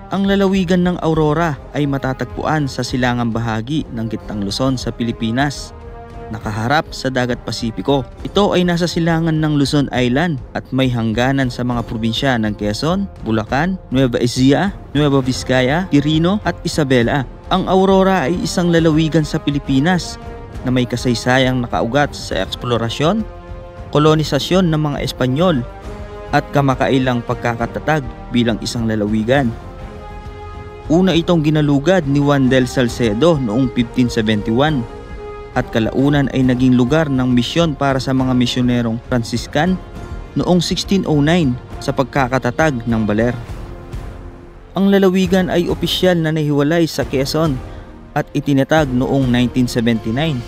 Ang lalawigan ng Aurora ay matatagpuan sa silangang bahagi ng Gitnang Luzon sa Pilipinas, nakaharap sa Dagat Pasipiko. Ito ay nasa silangan ng Luzon Island at may hangganan sa mga probinsya ng Quezon, Bulacan, Nueva Ecija, Nueva Vizcaya, Quirino at Isabela. Ang Aurora ay isang lalawigan sa Pilipinas na may kasaysayang nakaugat sa eksplorasyon, kolonisasyon ng mga Espanyol at kamakailang pagkakatatag bilang isang lalawigan. Una itong ginalugad ni Juan del Salcedo noong 1571 at kalaunan ay naging lugar ng misyon para sa mga misyonerong Franciscan noong 1609 sa pagkakatatag ng Baler. Ang lalawigan ay opisyal na nahiwalay sa Quezon at itinatag noong 1979.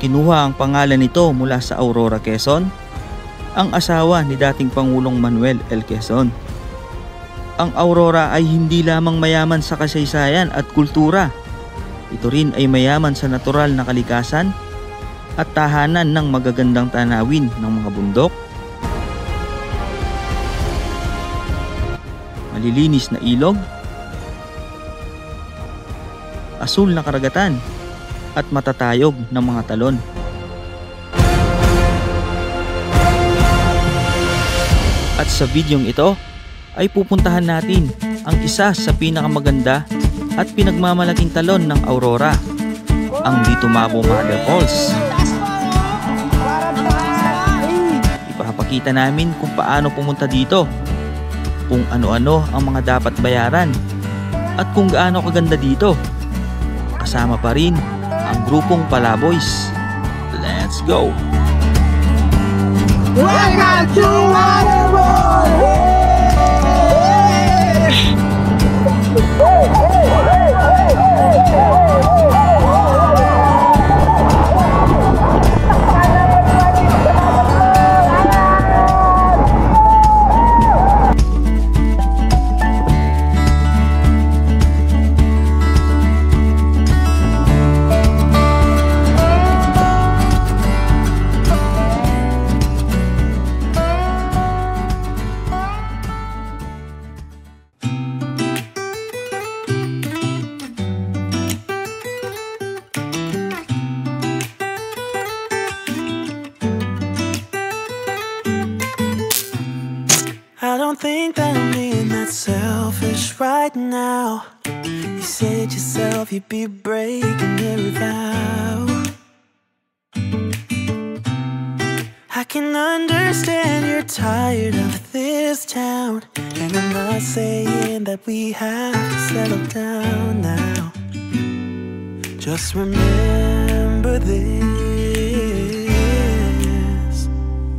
Kinuha ang pangalan nito mula sa Aurora, Quezon, ang asawa ni dating Pangulong Manuel L. Quezon. Ang Aurora ay hindi lamang mayaman sa kasaysayan at kultura. Ito rin ay mayaman sa natural na kalikasan at tahanan ng magagandang tanawin ng mga bundok, malilinis na ilog, asul na karagatan at matatayog ng mga talon. At sa videong ito ay pupuntahan natin ang isa sa pinakamaganda at pinagmamalaking talon ng Aurora, ang Litumabo Mother Falls. Ipapakita namin kung paano pumunta dito, kung ano-ano ang mga dapat bayaran, at kung gaano kaganda dito. Kasama pa rin ang grupong Palaboys. Let's go! Welcome to Waterboy! I don't think that I'm being that selfish right now. You said yourself you'd be breaking every vow. I can understand you're tired of this town, and I'm not saying that we have to settle down now. Just remember this: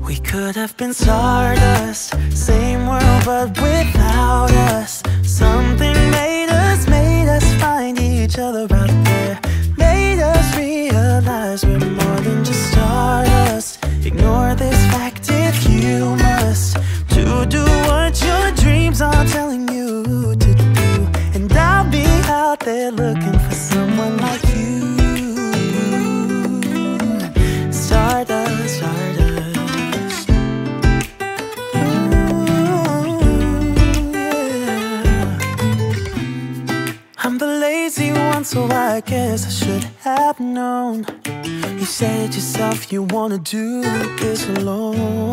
we could have been stardust, same world but without us. Something made us find each other out there, made us realize we're more than just stardust. Ignore this fact if you must, to do what your dreams are telling you to do. And I'll be out there looking for someone like you. Stardust, stardust. I'm the lazy one, so I guess I should have known. You said yourself you wanna do this alone.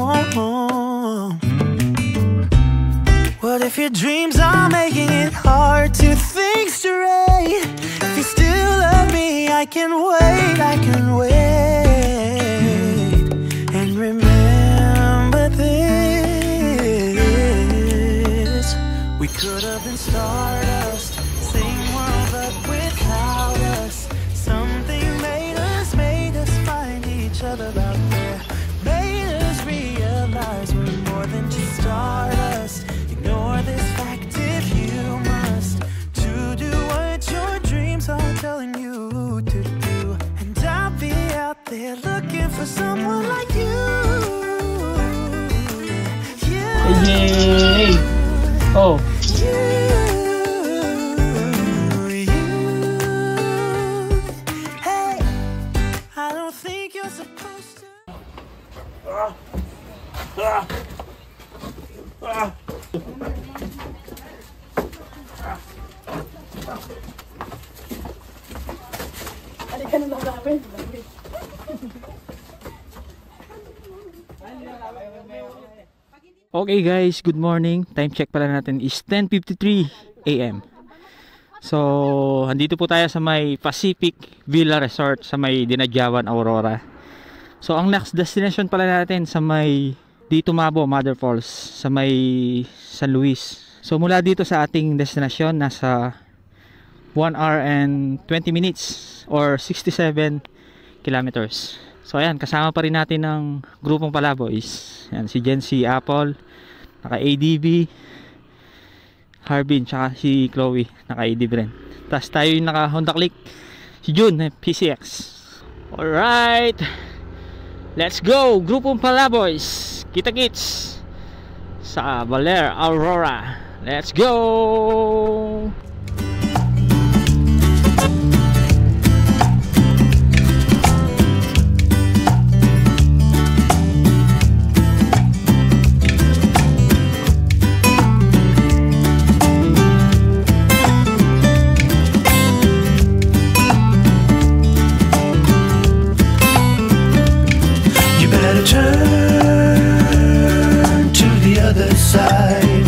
What if your dreams are making it hard to think straight? If you still love me, I can wait, I can wait. And remember this: we could have been stardust, same world but without us. Something made us find each other out there, made us realize we're more than just stardust. Ignore this fact if you must, to do what your dreams are telling you to do. And I'll be out there looking for someone like you. Yay! Oh. Hey, I don't think you're supposed to. Okay guys, good morning. Time check pala natin is 10:53 AM. So, andito po tayo sa may Pacific Villa Resort sa may Dinadjawan, Aurora. So, ang next destination pala natin sa may dito Mabo, Mother Falls, sa may San Luis. So, mula dito sa ating destination, nasa 1 hour and 20 minutes or 67 kilometers. So ayan, kasama pa rin natin ng grupong Palaboys. Ayan, si Jency Apple, naka ADB, Harbin, tsaka si Chloe, naka ADB rin. Tapos tayo yung naka Honda Click, si June, PCX. Alright, let's go! Grupong Palaboys, kita-kits sa Baler, Aurora. Let's go! Turn to the other side.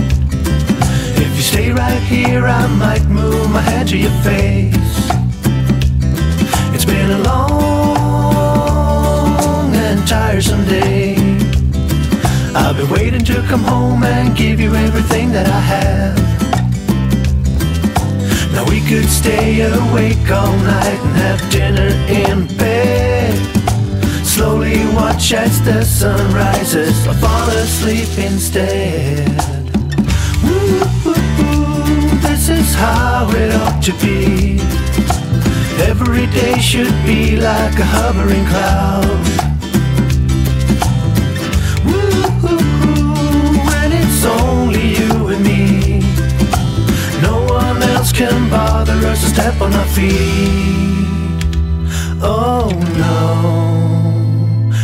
If you stay right here, I might move my head to your face. It's been a long and tiresome day. I've been waiting to come home and give you everything that I have. Now we could stay awake all night and have dinner in bed. Slowly watch as the sun rises, or fall asleep instead. Woo, woo, woo, this is how it ought to be. Every day should be like a hovering cloud. Woo, woo, woo, when it's only you and me. No one else can bother us to step on our feet. Oh no,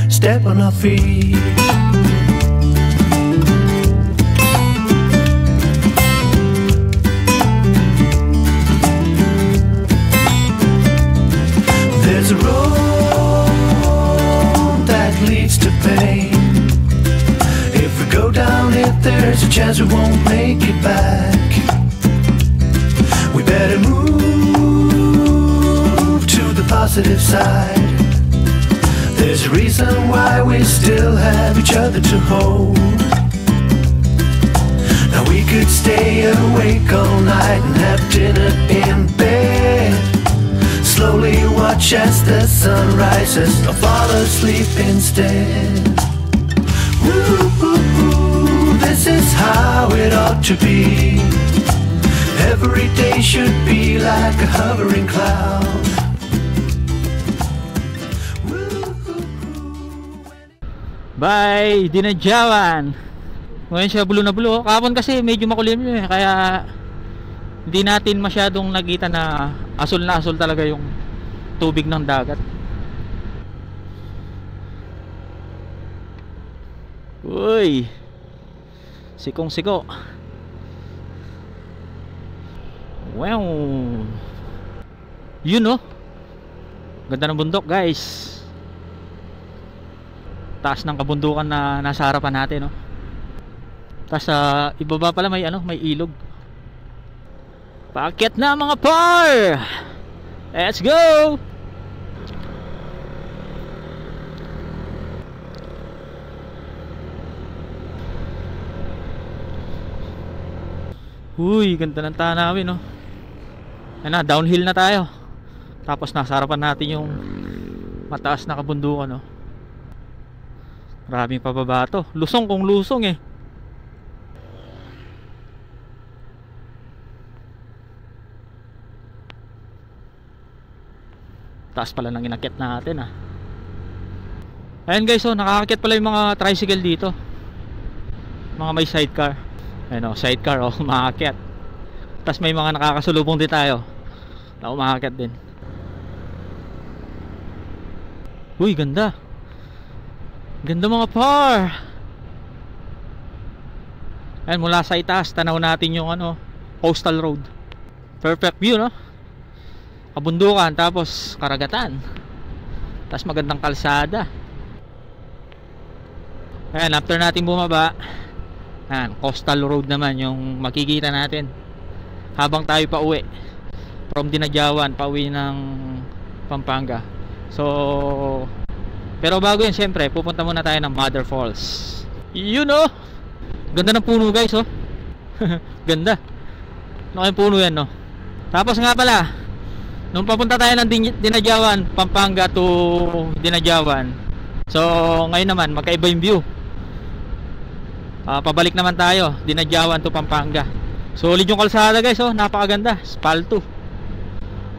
step on our feet. There's a road that leads to pain. If we go down it, there's a chance we won't make it back. We better move to the positive side. There's a reason why we still have each other to hold. Now we could stay awake all night and have dinner in bed. Slowly watch as the sun rises, or fall asleep instead. Woo, woo, woo, this is how it ought to be. Every day should be like a hovering cloud. Bye, Dinadjawan. Ngayon siya blue na blue. Kahapon kasi medyo makulimlim kaya hindi natin masyadong nakita na asul talaga yung tubig ng dagat. Uy, sikong siko. Wow, yun oh, ganda ng bundok guys. Taas ng kabundukan na nasa harapan natin, no? Tapos ibaba pala may may ilog. Paakyat na mga par! Let's go! Uy, ganda ng tanawin, no? Ayan na, downhill na tayo. Tapos nasa harapan natin yung mataas na kabundukan, no? Maraming pababa to. Lusong kung lusong eh. Taas pala ng inakyat natin ah. Ayan guys, oh, nakakakyat pala yung mga tricycle dito. Mga may sidecar. Ayan oh, sidecar oh, makakakyat. Tapos may mga nakakasulubong din tayo na umakakyat din. Uy, ganda. Ganda mga par. Ayan, mula sa itaas tanaw natin yung coastal road. Perfect view, no? Kabundukan tapos karagatan. Tapos magandang kalsada. Ayan, after natin bumaba, ayan, coastal road naman yung makikita natin habang tayo pa uwi from Dinajawan, pa uwi ng Pampanga. So, pero bago yun, syempre pupunta muna tayo ng Mother Falls. Yun oh, ganda ng puno guys oh. Ganda. Ano kayong puno yan no. Tapos nga pala, nung papunta tayo ng Dinajawan, Pampanga to Dinajawan, so ngayon naman magkaiba yung view. Pabalik naman tayo, Dinajawan to Pampanga. Solid yung kalsada guys oh, napakaganda. Spalto,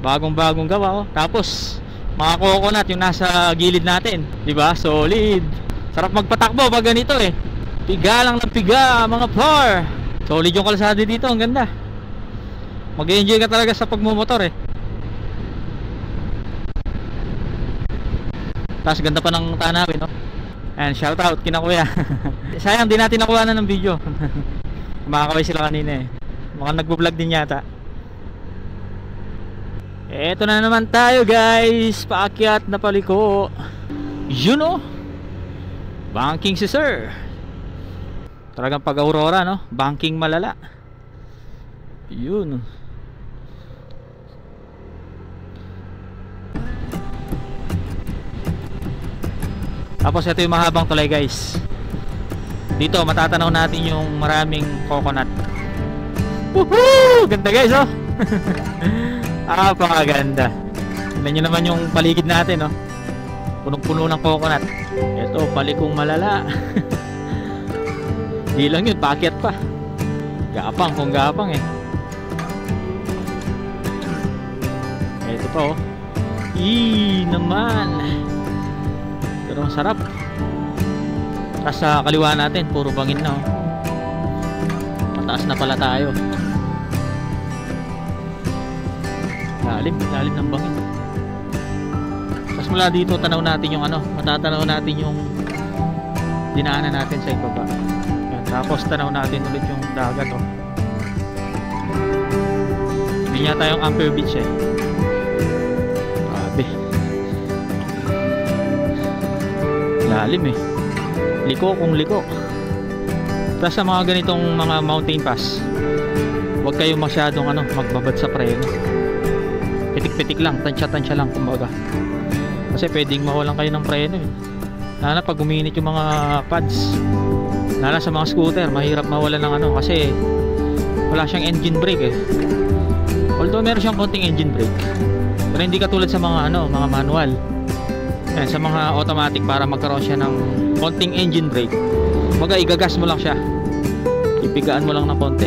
bagong gawa oh. Tapos mga coconut yung nasa gilid natin, diba? Solid. Sarap magpatakbo pag ganito eh. Piga lang ng piga mga par. Solid yung kalsada dito, ang ganda. Mag-enjoy ka talaga sa pagmumotor eh. Tapos ganda pa ng tanawin no? And shout out kina kuya. Sayang di natin nakuha na ng video. Makakaway sila kanina eh. Mukhang nagbo-vlog din yata. Eto na naman tayo guys, paakyat na paliko. Yun o, banking si sir. Talagang pag Aurora no, banking malala. Yun. Tapos ito yung mahabang tulay guys. Dito matatanaw natin yung maraming coconut. Woohoo! Ganda guys oh. Napakaganda. Tignan nyo naman yung paligid natin no? Punong-puno ng coconut. Ito palikong malala. Di lang yun, paakyat pa. Gapang kung gapang eh. Ito pa oh. Naman. Pero sarap. Tapos sa kaliwa natin puro bangin na oh. Mataas na pala tayo. Lalim ng bangin. Tapos mula dito tanaw natin yung ano, matatanaw natin yung dinaanan natin sa ibaba. Yan, tapos tanaw natin ulit yung dagat oh. Hindi niya tayong Ampere Beach eh. Grabe. Lalim eh. Liko kung liko. Tapos sa mga ganitong mga mountain pass, huwag kayong masyadong ano, magbabad sa preno. Pitik-pitik lang, tansya-tansya lang kumbaga. Kasi pwedeng mawalan kayo ng preno eh. Lalo na pag uminit yung mga pads. Lalo sa mga scooter, mahirap mawalan ng ano kasi wala siyang engine brake eh. Although meron siyang konting engine brake, pero hindi katulad sa mga ano, mga manual. Yan, sa mga automatic para magkaroon siya ng konting engine brake, kumbaga igagas mo lang siya, ipigaan mo lang ng konti.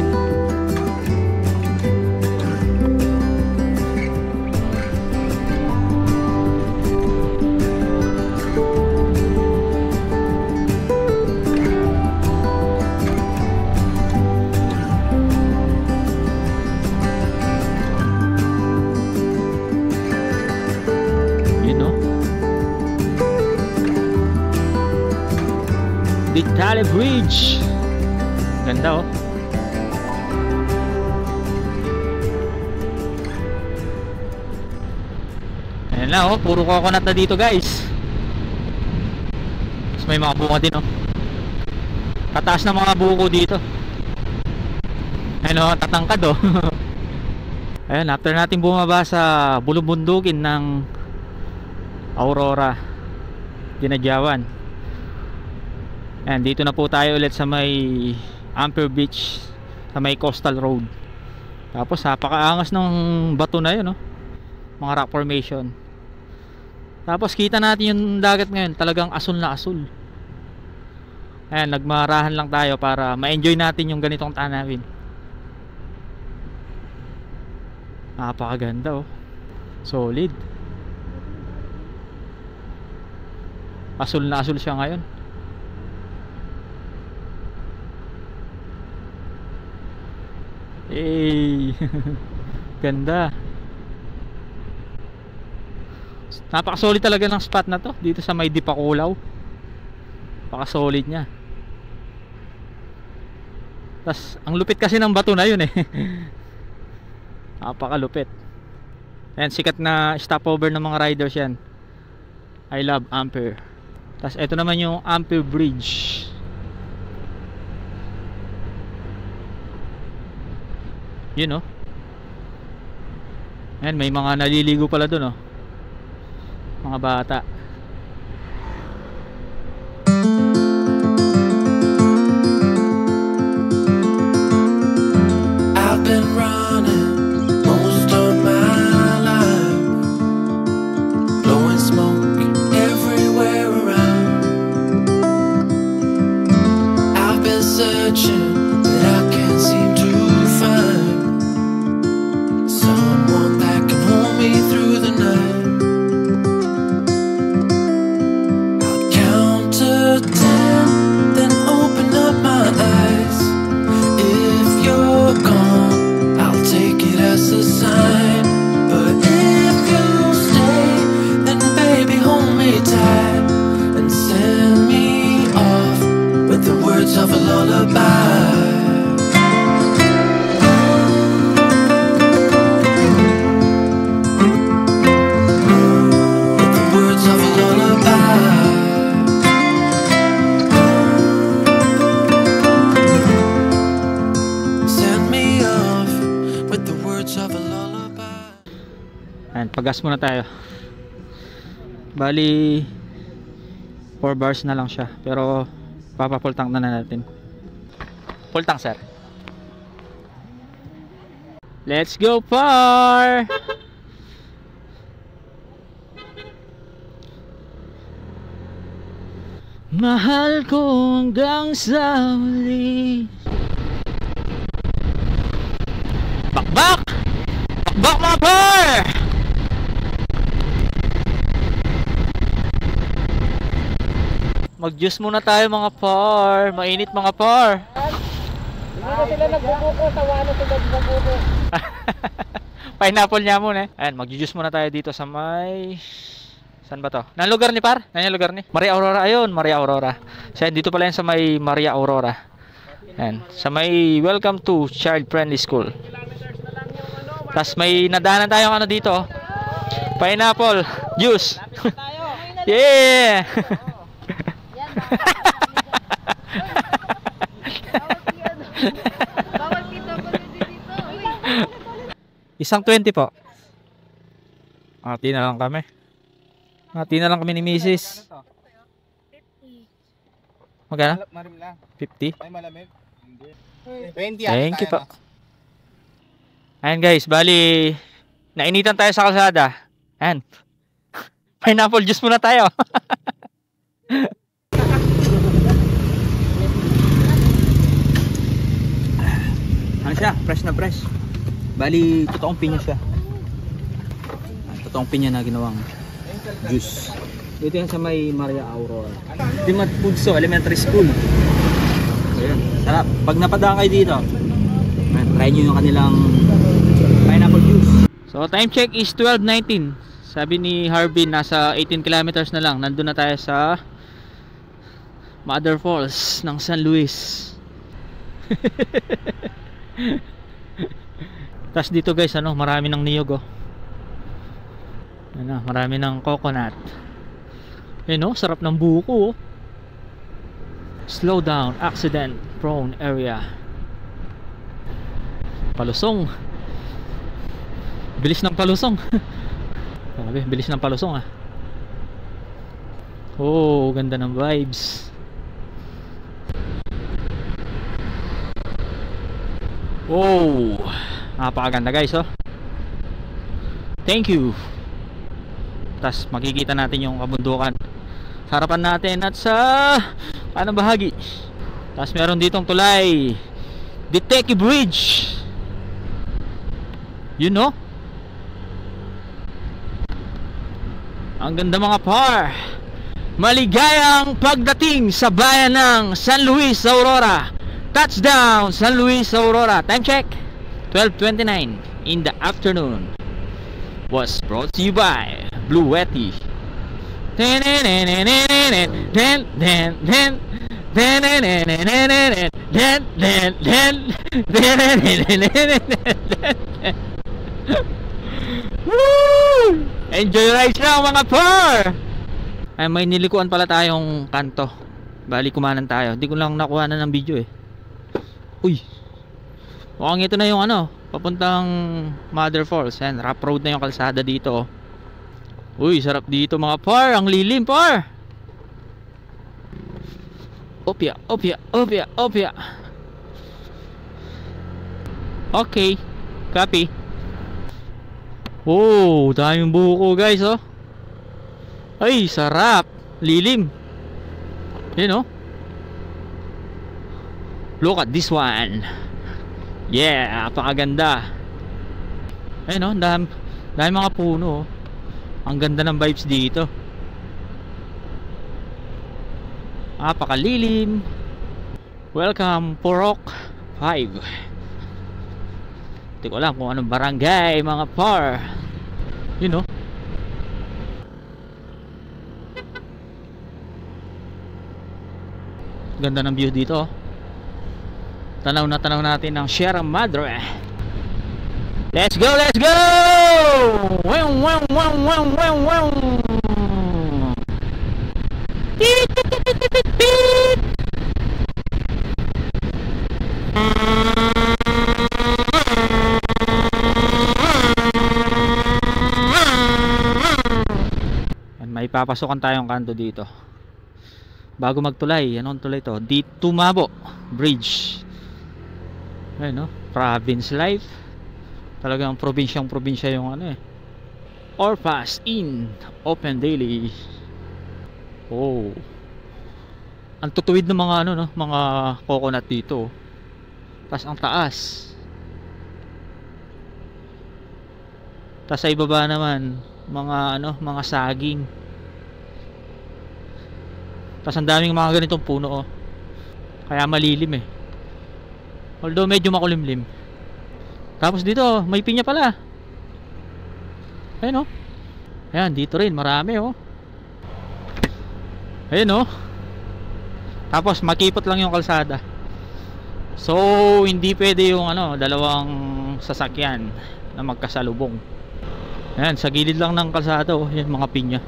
Ditali Bridge. Ganda oh. Ayan na oh, puro coconut na dito guys. Tapos may mga bunga din oh. Tataas na mga buko dito. Ayan oh, tatangkad oh. Ayan, after natin bumaba sa bulubundukin ng Aurora, Dinajawan. Ayan, dito na po tayo ulit sa may Ampere Beach, sa may coastal road. Tapos napakaangas ng bato na yun, no? Mga rock formation. Tapos kita natin yung dagat ngayon, talagang asul na asul. Ayan, nagmarahan lang tayo para ma-enjoy natin yung ganitong tanawin. Napakaganda oh. Solid. Asul na asul siya ngayon. Ganda. Napaka-solid talaga ng spot na to dito sa may Dipakulaw. Napaka-solid niya. Tas ang lupit kasi ng bato na yun eh. Napaka-lupit. Ayan, sikat na stopover ng mga riders yan. I love Ampere. Tapos ito naman yung Ampere Bridge. Yun, oh. Ayan, may mga naliligo pala dun, oh. Mga bata. I've been running most of my life, blowing smoke everywhere around. I've been searching, but I can't seem to find someone that can hold me through the night. I'll count to 10, then open up my eyes. If you're gone, I'll take it as a sign. But if you stay, then baby hold me tight and send me off with the words of a lullaby. With the words of a lullaby. Send me off with the words of a lullaby. Ayan, pagas muna tayo. Bali 4 bars na lang siya. Pero papa-full tank na natin. Full tank, sir. Let's go, par! Mahal ko hanggang sa huli. Bakbak! Bakbak, mga par! Mag-juice muna tayo, mga par. Mainit, mga par. Hindi na sila nagbubuko, tawa na sila nagbubuko. Pineapple niya muna. Ayan, mag-juice muna tayo dito sa may... Saan ba to? Nang lugar ni par? Nang lugar ni? Maria Aurora. Ayun, Maria Aurora. So, dito pala yan sa may Maria Aurora. Ayan, sa may Welcome to Child Friendly School. Tapos may nadaanan tayong ano dito. Pineapple juice. Yeah! Bawal kita po dito. Isang 20 po. Ati na lang kami. Ati na lang kami ni Mrs. 50. Magkano? Marim lang. 50? Ay, malamig. Hindi. 20 Thank you po. Ayan guys, bali nainitan tayo sa kalsada. Ayan. Pineapple juice muna tayo. Ano siya? Fresh na fresh. Bali, totoong pinya siya. Totoong pinya na ginawang juice. Dito yan sa may Maria Aurora. Dimat Pugso Elementary School. Ayan, sarap. Pag napadaan kayo dito, try nyo yung kanilang pineapple juice. So time check is 12:19. Sabi ni Harvey nasa 18 kilometers na lang. Nandun na tayo sa Mother Falls ng San Luis. Tas dito guys, ano, marami ng niyog, oh. Ano, marami ng coconut. Ayun, oh, sarap ng buko, oh. Slow down, accident prone area. Palusong. Bilis ng palusong. Grabe, bilis ng palusong, ah. Oh, ganda ng vibes. Oh, napakaganda guys, oh. Thank you. Tas makikita natin yung kabundukan sa harapan natin at sa anong bahagi. Tas meron ditong tulay, Diteki Bridge. You know? Ang ganda, mga par. Maligayang pagdating sa bayan ng San Luis Aurora. Touchdown San Luis Aurora. Time check 12:29 in the afternoon. Was brought to you by Blue Yeti. Woo! Enjoy rides now, mga par. Ay, may nilikuan pala tayong kanto. Bali kumanan tayo. Hindi ko lang nakuha na ng video eh. Uy. Mukhang ito na yung ano, papuntang Mother Falls. Yan, rough road na yung kalsada dito. Uy, sarap dito mga par. Ang lilim par. Opya, opya, opya, opya. Okay. Copy. Oh, daming buko guys oh. Ay, sarap. Lilim. Yun oh. Look at this one. Yeah, napakaganda. Ayun oh, dami mga puno oh. Ang ganda ng vibes dito. Napakalilim. Welcome Purok 5. Hindi ko alam kung anong barangay mga par. Yun oh. Ganda ng view dito oh. Tanaw na tanaw natin ng Sierra Madre. Let's go, let's go! Wow, wow, wow, wow, wow, wow. Beep, beep, beep, beep, beep, beep. And may papasokan tayong kanto dito. Bago magtulay, anong tulay to? Di Tumabo Bridge. Ayun no, province life. Talagang probinsya yung ano eh. Orpas Inn, open daily. Oh. Ang tutuwid ng mga ano no, mga coconut dito. Tas ang taas. Tas sa ibaba naman mga ano, mga saging. Tas ang daming mga ganitong puno oh. Kaya malilim eh. Although medyo makulimlim. Tapos dito may pinya pala. Ayun oh. Ayan, dito rin marami oh. Ayun oh. Tapos makipot lang yung kalsada. So hindi pwede yung ano, dalawang sasakyan na magkasalubong. Ayan, sa gilid lang ng kalsada oh, yan mga pinya.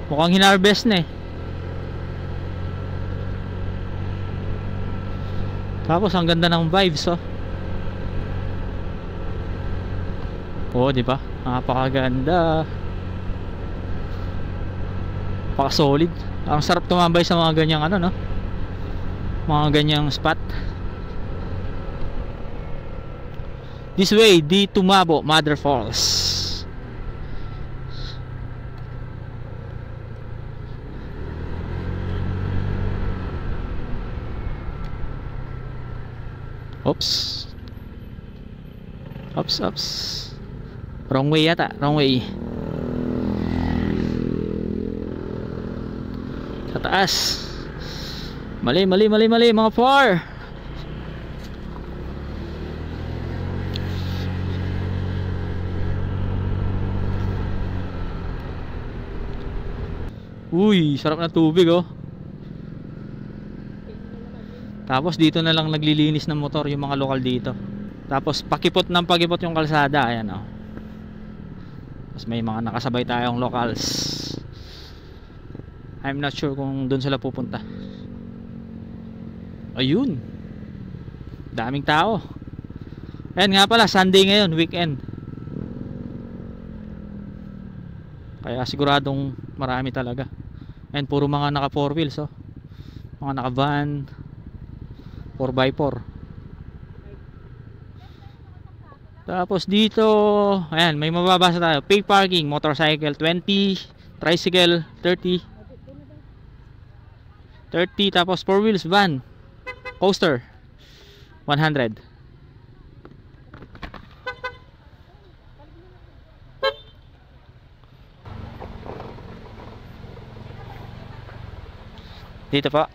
Mukhang hinarvest na eh. Tapos ang ganda ng vibes oh. Oh, di ba? Napakaganda. Napaka-solid. Ang sarap tumambay sa mga ganyang ano, no? Mga ganyang spot. This way, di Tumabo, Mother Falls. Oops. Oops, oops. Wrong way yata, wrong way. Sa taas. Mali mga par. Uy, sarap na tubig oh. Tapos dito na lang naglilinis ng motor yung mga lokal dito. Tapos pakipot ng pakipot yung kalsada. Ayan oh. Tapos may mga nakasabay tayong locals. I'm not sure kung doon sila pupunta. Ayun, daming tao. Ayan nga pala, Sunday ngayon, weekend. Kaya siguradong marami talaga. Ayan, puro mga naka 4 wheels oh. Mga naka van 4x4. Tapos dito, ayan, may mababasa tayo. Pay parking, motorcycle 20, tricycle 30, tapos 4 wheels van, coaster 100. Dito pa.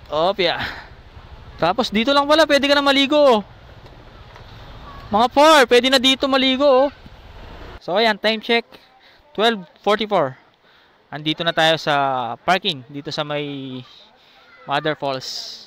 Opya. Tapos dito lang pala, pwede ka na maligo. Mga par, pwede na dito maligo. So ayan, time check 12:44. Andito na tayo sa parking dito sa may Mother Falls.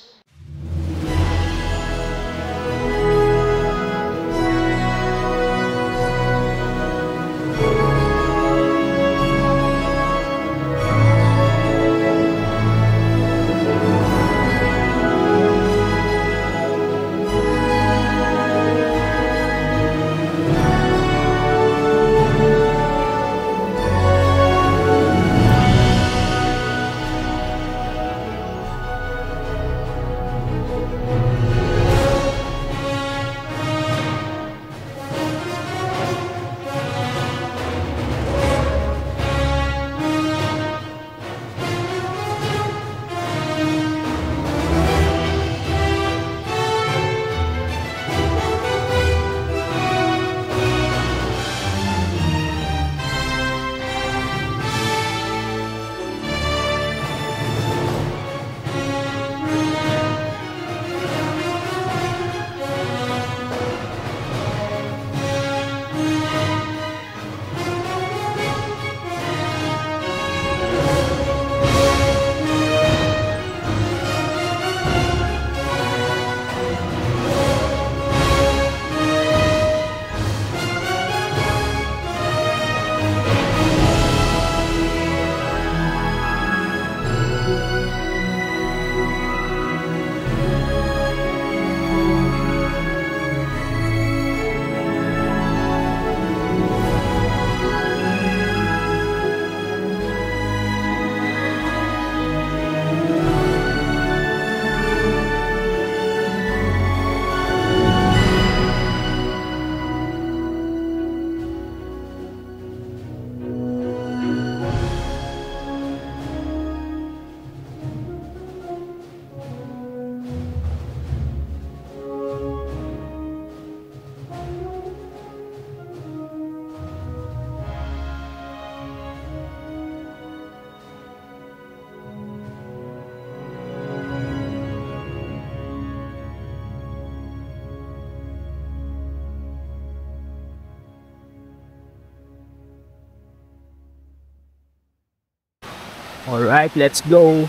Alright, let's go.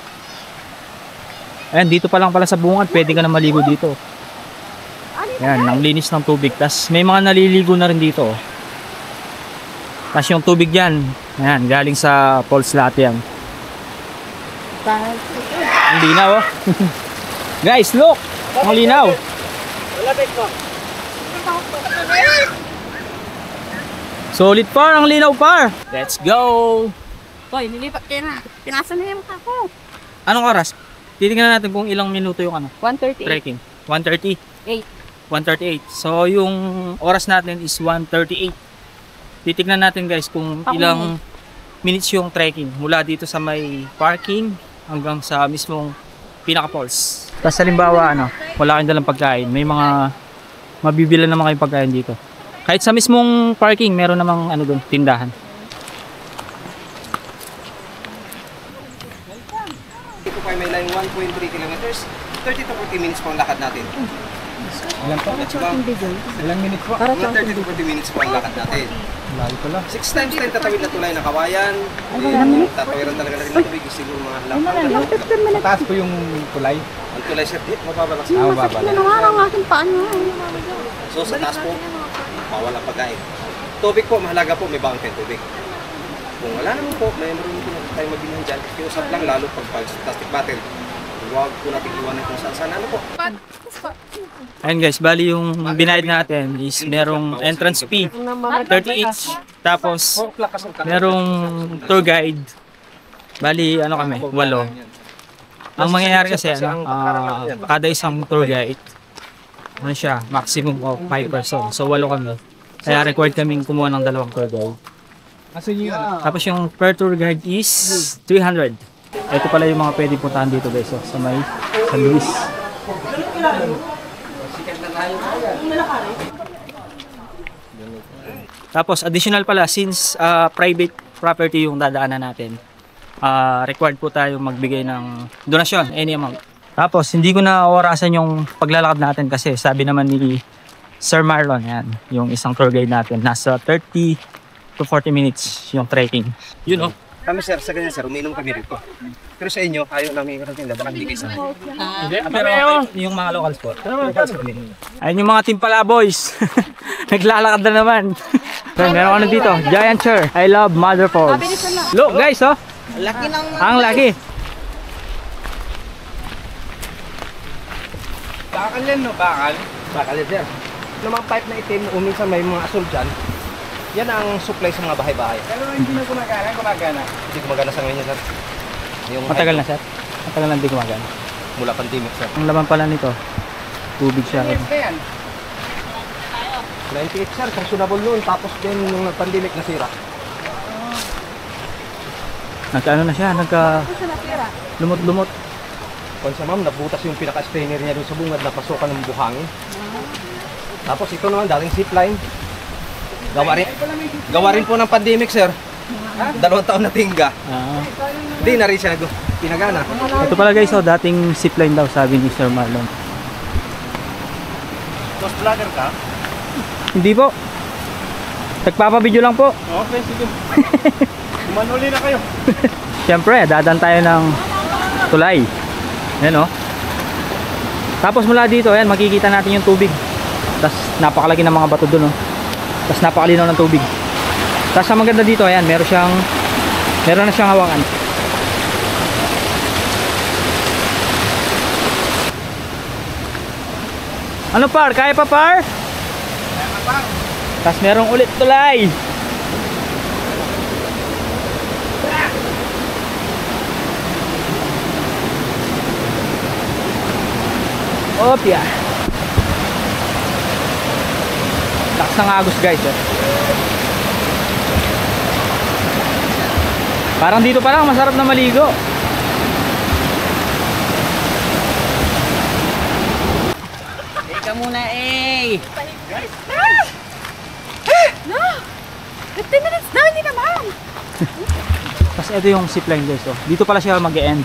Ayan, dito pa lang pala sa bungad, pwede ka na maligo dito. Ayan, ang linis ng tubig. Tas may mga naliligo na rin dito. Tas yung tubig dyan, ayan, galing sa falls lahat yan. Ang linaw oh. Guys, look! Ang linaw. Solid par, ang linaw par. Let's go! Hoy, nilipat kayo na. Pinasa na yung mukha ko. Anong oras? Titingnan natin kung ilang minuto yung 1:38. trekking. 1:30? 8. 1:38. So yung oras natin is 1:38. Titignan natin guys kung ilang minutes yung trekking mula dito sa may parking hanggang sa mismong pinaka-falls. Tapos halimbawa wala kayong dalang pagkain, may mga mabibilan naman kayong pagkain dito. Kahit sa mismong parking meron namang doon, tindahan. Dito po ay may line 1.3 kilometers. 30 to 40 minutes po ang lakad natin. Ilan po? Ilang minutes po? Mga 30 to 40 minutes po ang lakad natin. Layo pala. 6 times 10 tatawid na tulay na kawayan. Tatawiran talaga natin ng tubig. Siguro mga lakad. Mataas po yung tulay? Ang tulay sir, mababalak sa Masakit na naman ang aking paan mo. So sa taas po, bawal ang pagkain. Tubig po, mahalaga po, may baon kayong tubig. Kung wala naman po, may marunong po tayo magbilang dyan. Kiusap lang lalo pag plastic bottle. Huwag po natin iwanan kung saan po. Ayun guys, bali yung binayad natin is merong entrance fee 30 each. Tapos merong tour guide. Bali kami, 8. Ang mangyayari kasi kada isang tour guide siya, maximum of 5 person. So 8 kami. Kaya required kaming kumuha ng 2 tour guide. Tapos yung per tour guide is 300. Ito pala yung mga pwedeng puntahan dito guys, sa may San Luis. Tapos additional pala, since private property yung dadaanan natin, required po tayo magbigay ng donasyon, any amount. Tapos hindi ko na orasan yung paglalakad natin kasi sabi naman ni Sir Marlon, yan, yung isang tour guide natin, nasa 30 to 40 minutes yung trekking. You know? Kami sir, sa ganyan sir, uminom kami rito. Pero sa inyo, ayaw namin ikarating na bigay sa amin. Pero yung mga local spot. Ayun yung mga Timpala boys. Naglalakad na naman. So, meron dito, giant chair. I love Mother Falls. Look guys, oh. Laki ng Ang laki. Bakal yan no, bakal. Bakal yan sir. Yung mga pipe na itim, minsan may mga asul dyan. Yan ang supply sa mga bahay-bahay. Pero hindi na gumagana. Hindi gumagana sa ngayon sir. Yung Matagal na sir. Matagal na hindi gumagana. Mula pandemic sir. Ang laman pala nito, tubig siya. 98 sir, functionable noon. Tapos din nung pandemic nasira. Nagka na siya, lumot-lumot. Kung sa ma'am, nabutas yung pinaka-strainer niya doon sa bungad na pasukan ng buhangin. Tapos ito naman, dating zipline. Gawa rin po ng pandemic sir. 2 taon na tingga. Hindi na rin siya pinagana. Ito pala guys, dating zipline daw sabi ni Sir Marlon. Boss vlogger ka? Hindi po. Nagpapabideo lang po. Okay, sige. Manuli na kayo. Siyempre, dadan tayo ng tulay. Ayan o. Tapos mula dito, ayan, makikita natin yung tubig. Tapos napakalaki ng mga bato dun o. Tapos napakalinaw ng tubig. Tapos ang maganda dito, ayan, meron na siyang hawakan. Ano par? Kaya pa par? Kaya pa par. Tapos merong ulit tulay. Opya. Lakas ng agos guys eh. Parang dito pa lang masarap na maligo. Teka muna eh. No! 15 minutes na, hindi naman. Tapos ito yung zipline guys oh. Dito pala siya mag-e-end.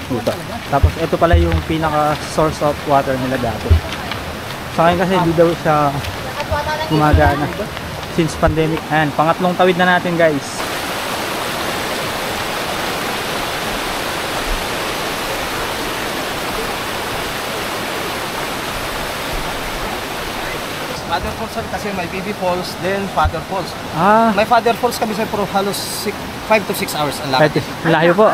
Dito. Tapos ito pala yung pinaka source of water nila dati. Sa akin kasi hindi daw siya gumagana since pandemic. Ayan, pangatlong tawid na natin guys. Father Falls kasi may baby falls, then Father Falls. Ah, May Father Falls kami sa pero halos 5 to 6 hours ang lakad. layo po.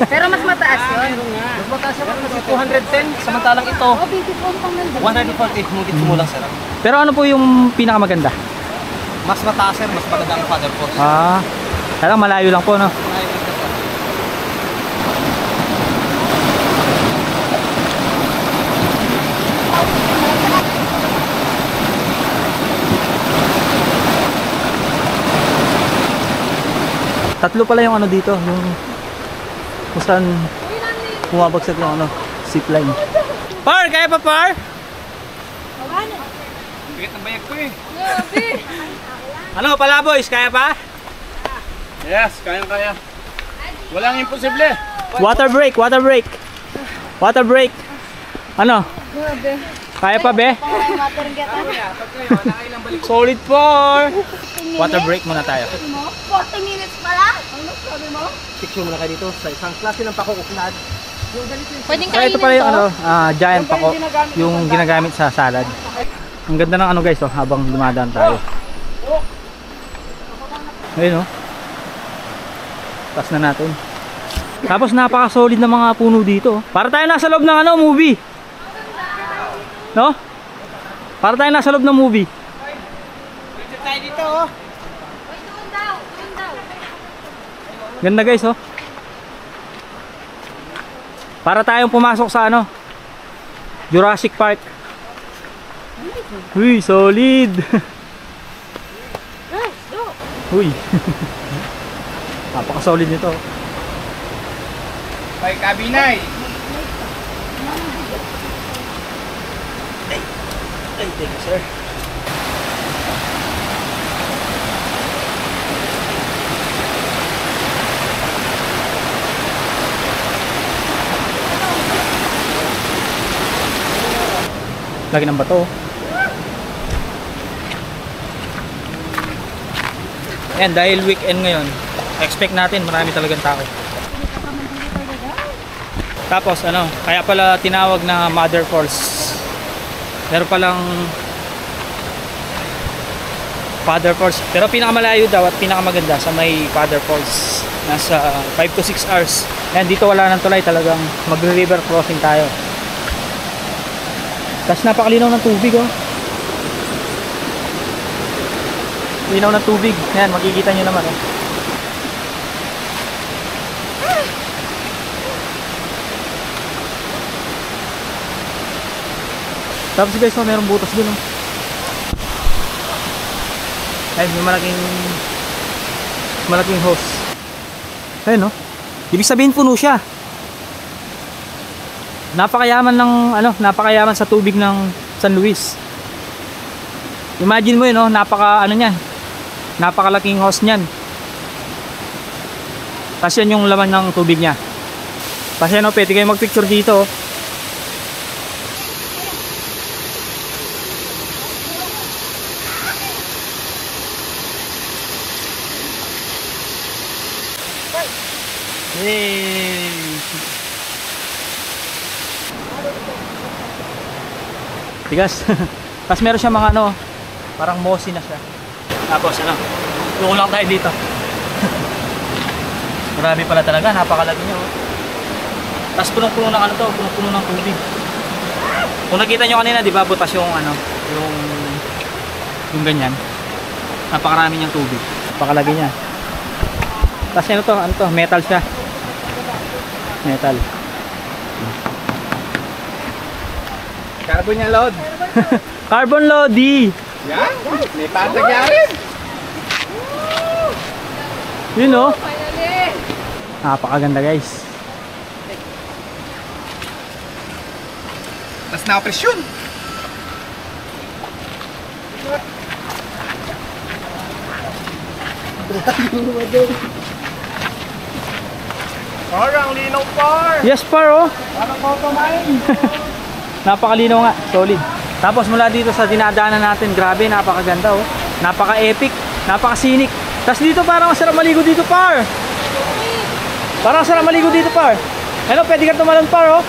Pero mas mataas yun. Mas mataas siya kasi 210, samantalang ito, Oh, baby phone pang nandun. 140, ngunit kumulang sir. Pero ano po yung pinakamaganda? Mas mataas sir, mas maganda ang Father Falls. Ah, kaya lang malayo lang po, no? Tatlo pala yung ano dito, yung kung saan bumabagsak yung ano, zipline. Par, kaya pa par? Bigat ng bayag ko eh. Ano, pala boys, kaya pa? Yes, kaya. Walang imposible. Water break, water break. Water break. Ano? Kaya pa be? Solid par. Water break muna tayo. 40 minutes pala? Ano sabi mo? Picture muna kayo dito sa isang klase ng pakukuklad. Pwedeng Kaya ito pala yung ano, giant pako, yung ginagamit sa salad. Ang ganda ng ano guys, oh, habang dumadaan tayo. Ayun oh. Taas na natin. Tapos napaka-solid na mga puno dito. Para tayo nasa loob ng ano, movie. No? Para tayo nasa loob ng movie. Picture tayo dito oh. Ganda guys oh. Para tayong pumasok sa ano, Jurassic Park. Uy, solid. Uy. Napaka-solid nito. Kay Kabinay. Thank you sir. Lagi ng bato. Ayan, dahil weekend ngayon, expect natin marami talagang tao. Tapos ano, kaya pala tinawag na Mother Falls. Meron palang Father Falls. Pero pinakamalayo daw at pinakamaganda sa may Father Falls. Nasa 5 to 6 hours. Ayan, dito wala nang tulay, talagang magre-river crossing tayo. Tapos napakalinaw ng tubig oh. Linaw ng tubig. Ayan, makikita nyo naman oh. Tapos guys, oh, mayroong butas dun oh. Ayun, may malaking hose. Ayun oh. Ibig sabihin puno siya. Napakayaman ng ano, napakayaman sa tubig ng San Luis. Imagine mo 'yun, no, napaka ano niyan. Napakalaking hose niyan. Kasi yan yung laman ng tubig niya. Kasi ano, pwede kayo mag-picture dito. Yay! Tigas. Tapos meron siya mga ano, parang mossy na siya. Tapos ano, luko lang tayo dito. Grabe pala talaga, napakalaki niya oh. Tapos punong-puno ng ano to, punong-puno ng tubig. Kung nakita nyo kanina, di ba, butas yung ano, yung ganyan. Napakarami niyang tubig. Napakalaki niya. Tapos ano to, metal siya. Metal. Carbon niya load. Carbon Lodi. Yan, may patagyarin. Yun oh. Napakaganda guys. Tapos na-presyon. Parang linaw par. Yes par oh. Parang Photomine. Napakalinaw nga, solid. Tapos mula dito sa dinadaanan natin, grabe, napakaganda oh. Napaka-epic, napaka-scenic. Tapos dito parang masarap maligo dito par. Parang masarap maligo dito par. Ano, pwede ka tumalon par oh.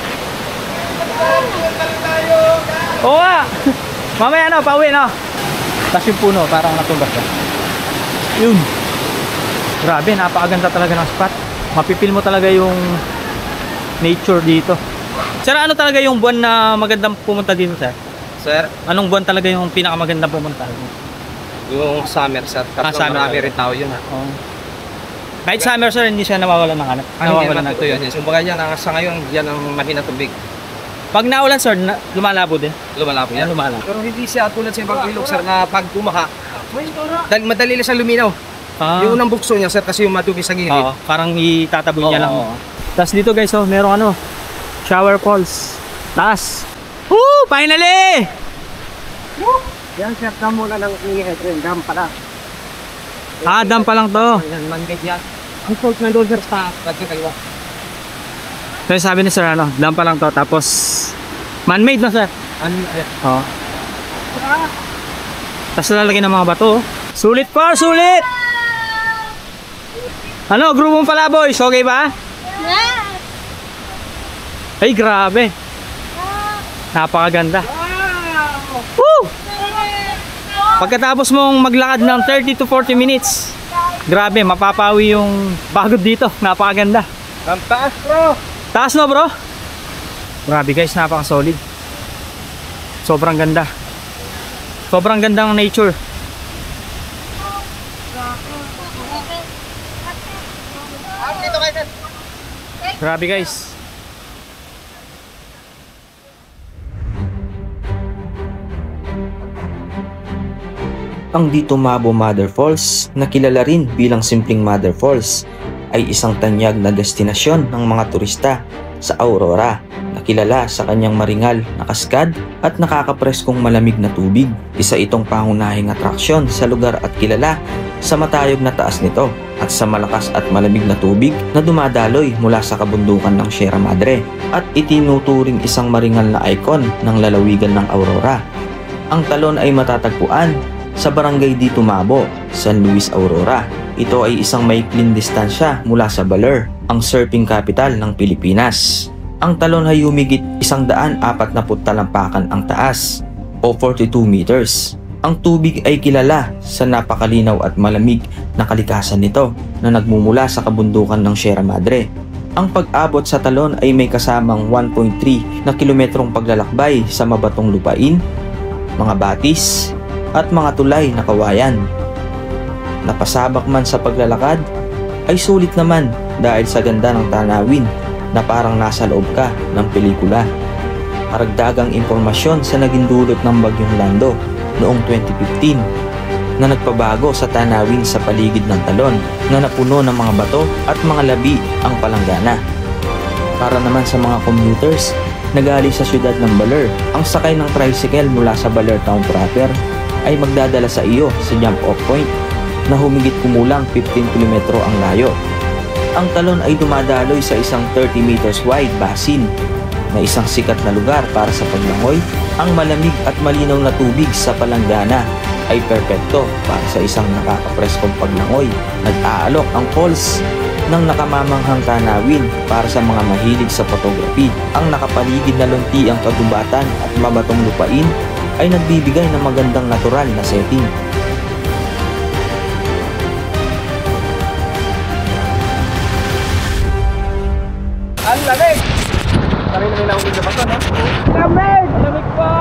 Oo nga. Mamaya na, pauwi na. Tapos yung puno, parang natumbat ka. Yun. Grabe, napakaganda talaga ng spot. Mapipil mo talaga yung nature dito. Sir, ano talaga yung buwan na magandang pumunta dito, sir? Sir, Anong buwan talaga yung pinakamagandang pumunta? yung summer, sir. Tapos summer. marami rin tao yun, ha. Oh. Kahit summer, sir, hindi siya nawawalan ng hanap. Nawawalan ng tuyo. Kumbaga yan, sa ngayon, yan ang mahina tubig. Pag naulan, sir, lumalabo din. Lumalabo yan. Lumalabo. Pero hindi siya tulad sa ibang ilog, sir, na pag bumaha, madali lang siya luminaw. Yung unang bukso niya, sir, kasi yung madumi sa gilid. Oo, parang itataboy niya lang. Tapos dito, guys, oh, merong ano, shower falls. Taas. Woo! Finally! Yan, sir, dam muna ng dam pala. Dam pa lang to. Yan, man-made yan. Ang salt na doon, sir, sa kaliwa. So sabi ni sir, ano, dam pa lang to. Tapos, man-made na, sir. Oo. Tapos lalagyan ng mga bato. Sulit pa, sulit! Ano, grupong pala, boys? Okay ba? Ay, grabe. Napakaganda. Woo! Pagkatapos mong maglakad ng 30 to 40 minutes, grabe, mapapawi yung pagod dito. Napakaganda. Ang taas, bro! Taas, no, bro? Grabe, guys, napaka-solid. Sobrang ganda. Sobrang ganda ng nature. Grabe, guys. Ang Dito Mabo Mother Falls, na kilala rin bilang simpleng Mother Falls, ay isang tanyag na destinasyon ng mga turista sa Aurora, na kilala sa kanyang maringal na kaskad at nakakapreskong malamig na tubig. Isa itong pangunahing atraksyon sa lugar at kilala sa matayog na taas nito at sa malakas at malamig na tubig na dumadaloy mula sa kabundukan ng Sierra Madre at itinuturing isang maringal na icon ng lalawigan ng Aurora. Ang talon ay matatagpuan sa barangay Dito Mabo, San Luis, Aurora. Ito ay isang maikling distansya mula sa Baler, ang surfing capital ng Pilipinas. Ang talon ay humigit 140 talampakan ang taas o 42 meters. Ang tubig ay kilala sa napakalinaw at malamig na kalikasan nito na nagmumula sa kabundukan ng Sierra Madre. Ang pag-abot sa talon ay may kasamang 1.3 na kilometrong paglalakbay sa mabatong lupain, mga batis, at mga tulay na kawayan. Napasabak man sa paglalakad, ay sulit naman dahil sa ganda ng tanawin na parang nasa loob ka ng pelikula. Karagdagang impormasyon sa naging dulot ng Bagyong Lando noong 2015 na nagpabago sa tanawin sa paligid ng talon na napuno ng mga bato at mga labi ang palanggana. Para naman sa mga commuters na galing sa siyudad ng Baler, ang sakay ng tricycle mula sa Baler Town proper ay magdadala sa iyo sa jump-off point na humigit kumulang 15 km ang layo. Ang talon ay dumadaloy sa isang 30 meters wide basin na isang sikat na lugar para sa paglangoy. Ang malamig at malinaw na tubig sa palanggana ay perpekto para sa isang nakakapreskong paglangoy. Nag-aalok ang falls ng nakamamanghang tanawin para sa mga mahilig sa photography. Ang nakapaligid na luntiang kagubatan at mabatong lupain ay nagbibigay ng magandang natural na setting. Ang lamig! Sabi na nila umig na bato, no? Lamig! Lamig pa!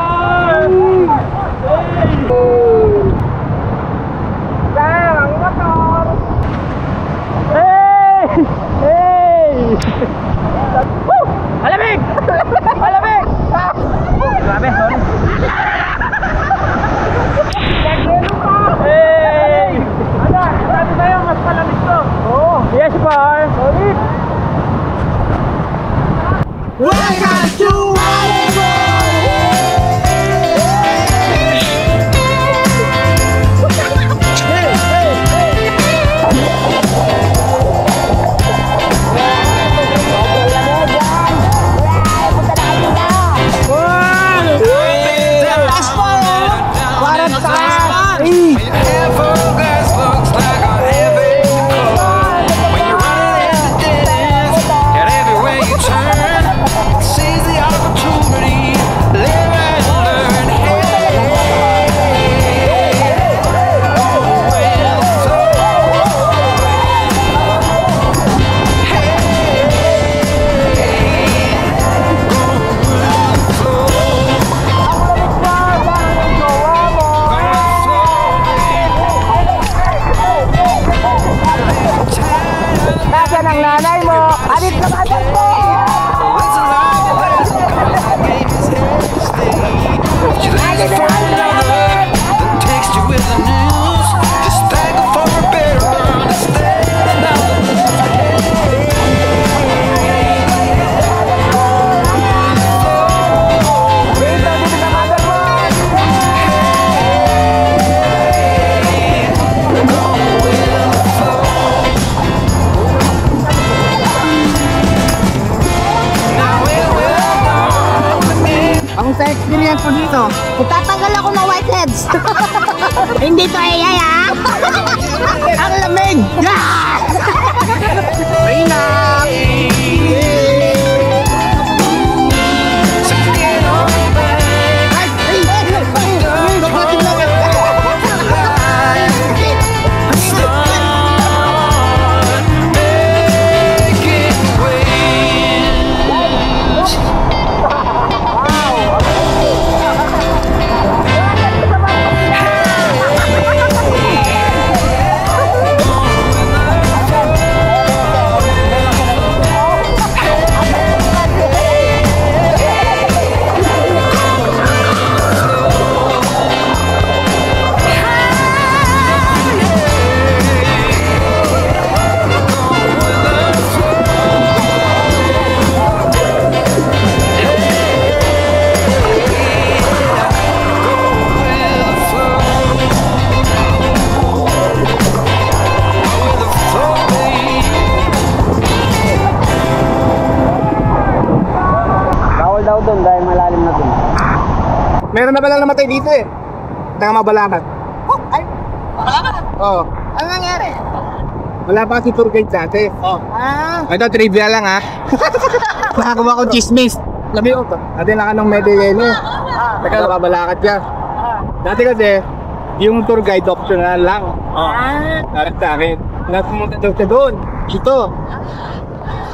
Sir, ang motor! Hey! Hey! Woo! Alamig! Alamig! Grabe, sorry. Hey! Ano? Sabi sa'yo, mas malamig to. Oo. Yes, par. Solid! Welcome to sees the sa experience mo dito? Tatanggal ako ng whiteheads. Hindi to AI ha. Ang lamig! Yeah! Mainam! Meron na palang namatay dito eh. Mabalakat. Oh, ay. Oo. Ano nangyari? Wala pa si tour guide dati. Ito, trivia lang ha. Nakakuha ko chismis. Labi ko to. Dati naka ng Medellino. Nakabalakat ka. Dati kasi, yung tour guide optional lang. Dapat sa akin. Pumunta daw siya doon. Dito.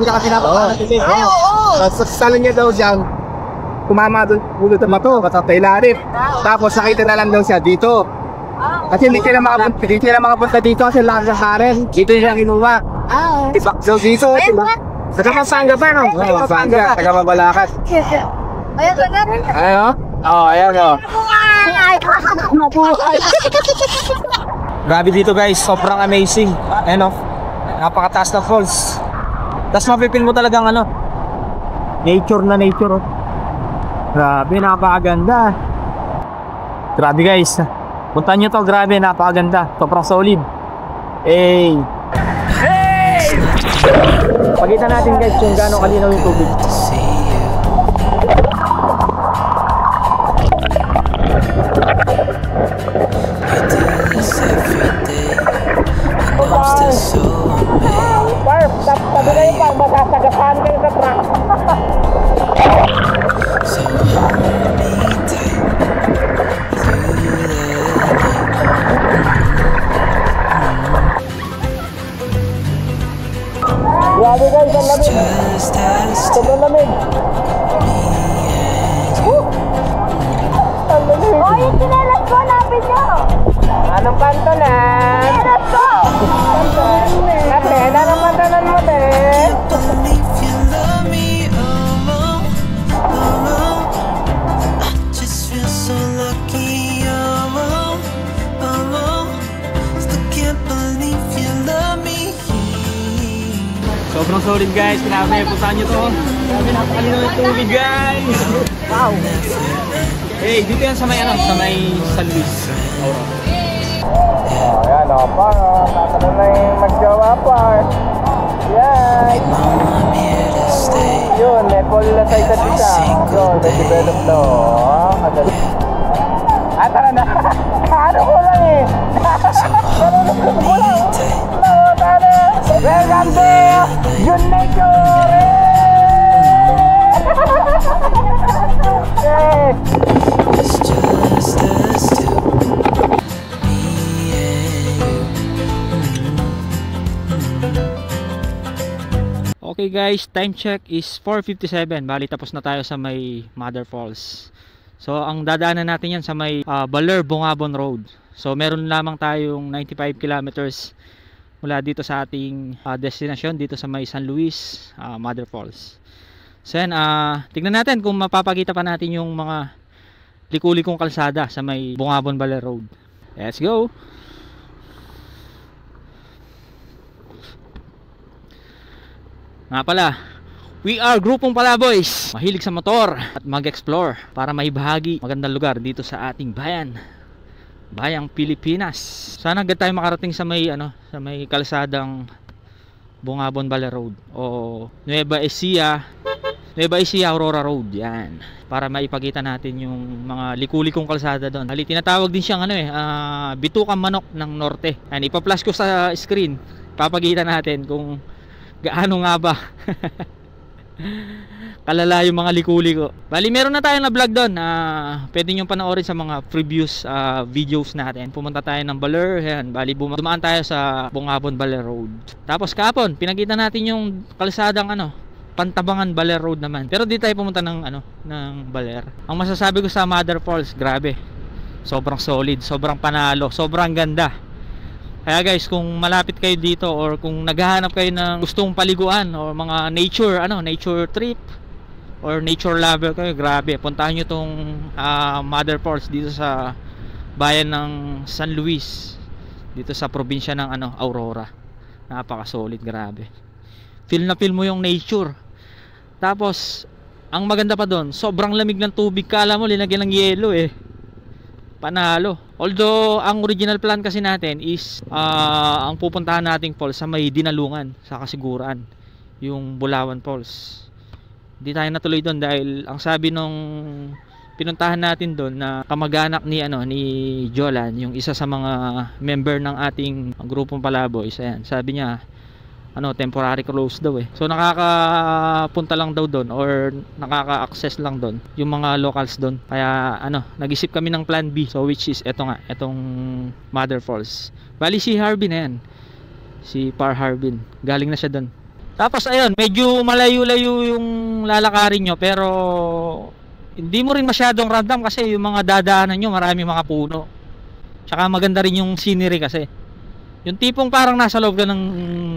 Sila kasi napakalatin eh. Ay, oo. Tapos salo niya daw siyang tumama doon, bulot ang mato, katapay larit. Tapos nakita na lang daw siya dito. Kasi hindi sila makapunta dito kasi lakas sa Karen. Dito siya kinuha. Tibak daw dito. Taga-Pampanga pa, no? Oo, Pampanga. Taga-Mabalakat. Ayan ka na. Ayan, o? Oo, ayan, o. Grabe dito, guys. Sobrang amazing. Ayan, o. Napakataas na falls. Tapos mapipil mo talagang ano, nature na nature, o. Grabe, napakaganda. Grabe guys. Puntahan nyo to, grabe, napakaganda. Sobrang solid. Hey! Pakita natin guys kung gaano kalinaw yung tubig. Sabi kayo pa, masasagapan kayo sa truck. Grabe guys, ang lamig. Sobrang lamig. Ang lamig. Oh, yung sinelas ko, napin nyo. Anong pantalan? Sinelas ko. Ate, anong pantalan mo, te? Sobrang solid guys, grabe, puntahan nyo to. Grabe, napakalinaw yung tubig guys. Wow. Hey, dito yan sa may ano, sa may San Luis. Ayan o, parang tatanong na yung mag-jowa pa. Yan. Yun, may poll na sa isa't isa. Yun, na-develop to. Tara na. Ano ko lang eh. Welcome to Yun Nature! Okay guys, time check is 4:57. Bali tapos na tayo sa may Mother Falls. So ang dadaanan natin yan sa may Baler Bungabon Road. So meron lamang tayong 95 kilometers mula dito sa ating destination dito sa may San Luis, Mother Falls. So yan, tignan natin kung mapapakita pa natin yung mga liku-likong kalsada sa may Bungabon Baler Road. Let's go! Nga pala, we are grupong palaboys, mahilig sa motor at mag-explore para maibahagi magandang lugar dito sa ating bayan, bayang Pilipinas. Sana agad tayo makarating sa may sa may kalsadang Bungabon Baler Road o Nueva Ecija Nueva Ecija Aurora Road, yan. Para maipakita natin yung mga liku-likong kalsada doon. Hali, tinatawag din siyang Bitukan Manok ng Norte. Yan, ipa-flash ko sa screen. Papakita natin kung gaano nga ba kalala yung mga likuli ko. Bali, meron na tayong na-vlog doon. Pwede nyo panoorin sa mga previous videos natin. Pumunta tayo ng Baler. Yan. Bali, dumaan tayo sa Bungabon Baler Road. Tapos kahapon, pinakita natin yung kalsadang Pantabangan Baler Road naman. Pero di tayo pumunta ng Baler. Ang masasabi ko sa Mother Falls, grabe. Sobrang solid, sobrang panalo, sobrang ganda. Kaya guys, kung malapit kayo dito or kung naghahanap kayo ng gustong paliguan or mga nature trip or nature lover kayo, grabe, puntahan nyo tong Mother Falls dito sa bayan ng San Luis, dito sa probinsya ng Aurora. Napaka-solid, grabe. Feel na feel mo yung nature. Tapos ang maganda pa doon, sobrang lamig ng tubig. Kala mo linagyan ng yelo panalo. Although ang original plan kasi natin is ang pupuntahan nating falls sa may Dinalungan, sa Kasiguran, yung Bulawan Falls. Hindi tayo natuloy doon dahil ang sabi nung pinuntahan natin doon na kamag-anak ni Jolan, yung isa sa mga member ng ating grupong Palaboys, ayan, sabi niya temporary close daw so nakakapunta lang daw doon or nakaka-access lang doon yung mga locals doon. Kaya nag-isip kami ng plan B, so which is etong Mother Falls. Bali si Harbin na yan, si Par Harbin, galing na siya doon. Tapos ayun, medyo malayo-layo yung lalakarin nyo, pero hindi mo rin masyadong random kasi yung mga dadaanan nyo marami mga puno, tsaka maganda rin yung scenery kasi yung tipong parang nasa loob ka ng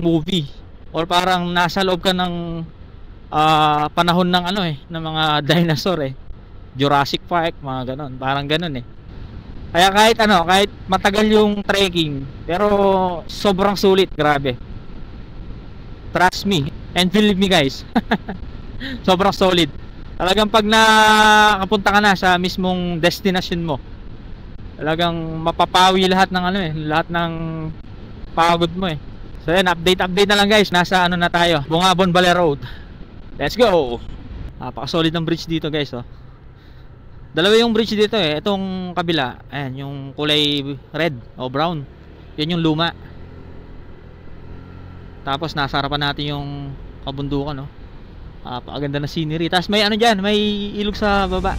movie or parang nasa loob ka ng panahon ng ng mga dinosaur Jurassic Park, mga ganon, parang ganon Kaya kahit matagal yung trekking, pero sobrang sulit, grabe. Trust me and believe me guys. Sobrang solid. Talagang pag nakapunta ka na sa mismong destination mo, talagang mapapawi lahat ng lahat ng pagod mo So yan, update na lang guys. Nasa na tayo, Bungabon Baler Road. Let's go. Napaka-solid ng bridge dito guys Dalawa yung bridge dito Itong kabila, ayan, yung kulay red o brown, yan yung luma. Tapos nasa harapan natin yung kabundukan napakaganda na scenery. Tapos may dyan, may ilog sa baba.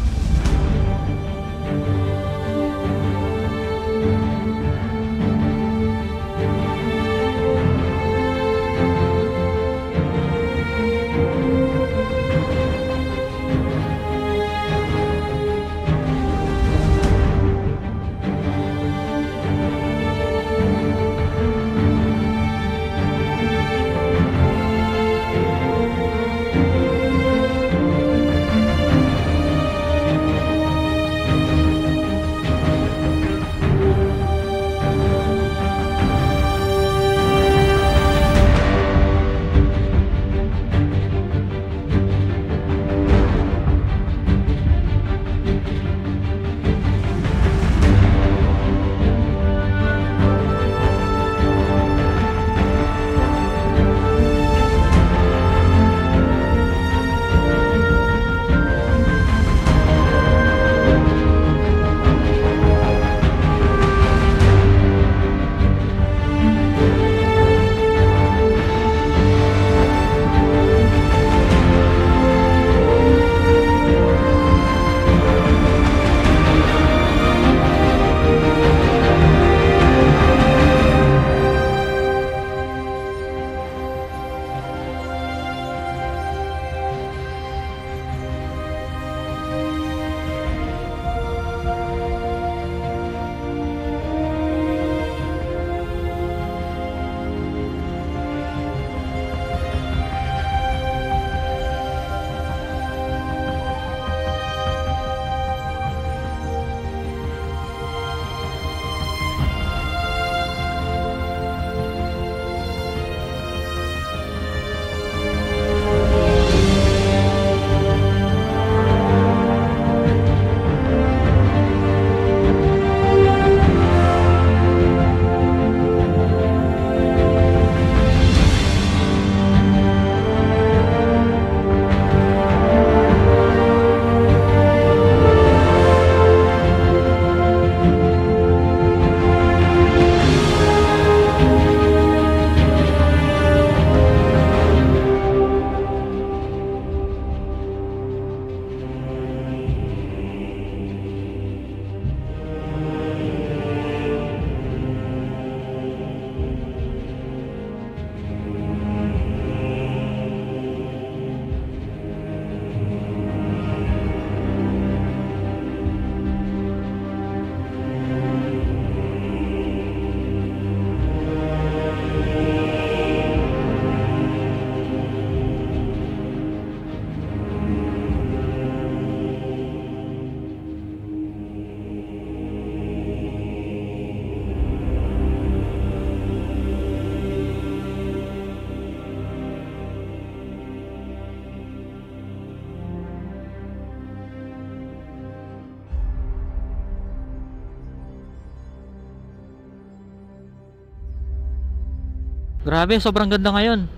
Grabe, sobrang ganda ngayon.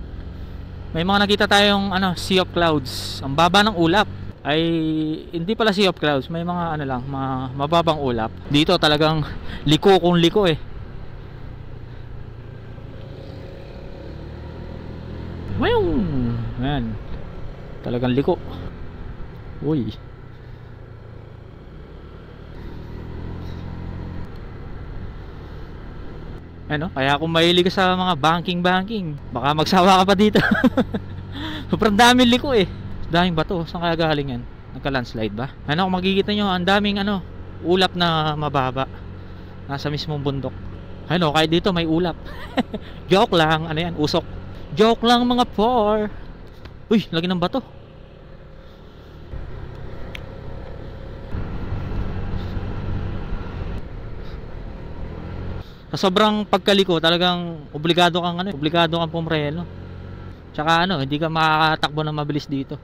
May mga nakita tayong sea of clouds. Ang baba ng ulap. Ay hindi pala sea of clouds, may mga ano lang, mga mababang ulap. Dito talagang liko kung liko eh. Wow! Ayan. Talagang liko. Uy. Ano? Kaya kung mahilig ka sa mga banking, baka magsawa ka pa dito. Sobrang daming liko eh. Daming bato. Saan kaya galing yan? Nagka-landslide ba? Ano, kung makikita nyo, ang daming ulap na mababa. Nasa mismong bundok. Ano, kahit dito may ulap. Joke lang. Ano yan? Usok. Joke lang mga par. Uy, lagi ng bato. Sa sobrang pagkaliko, talagang obligado kang pumreno. Tsaka hindi ka makakatakbo ng mabilis dito.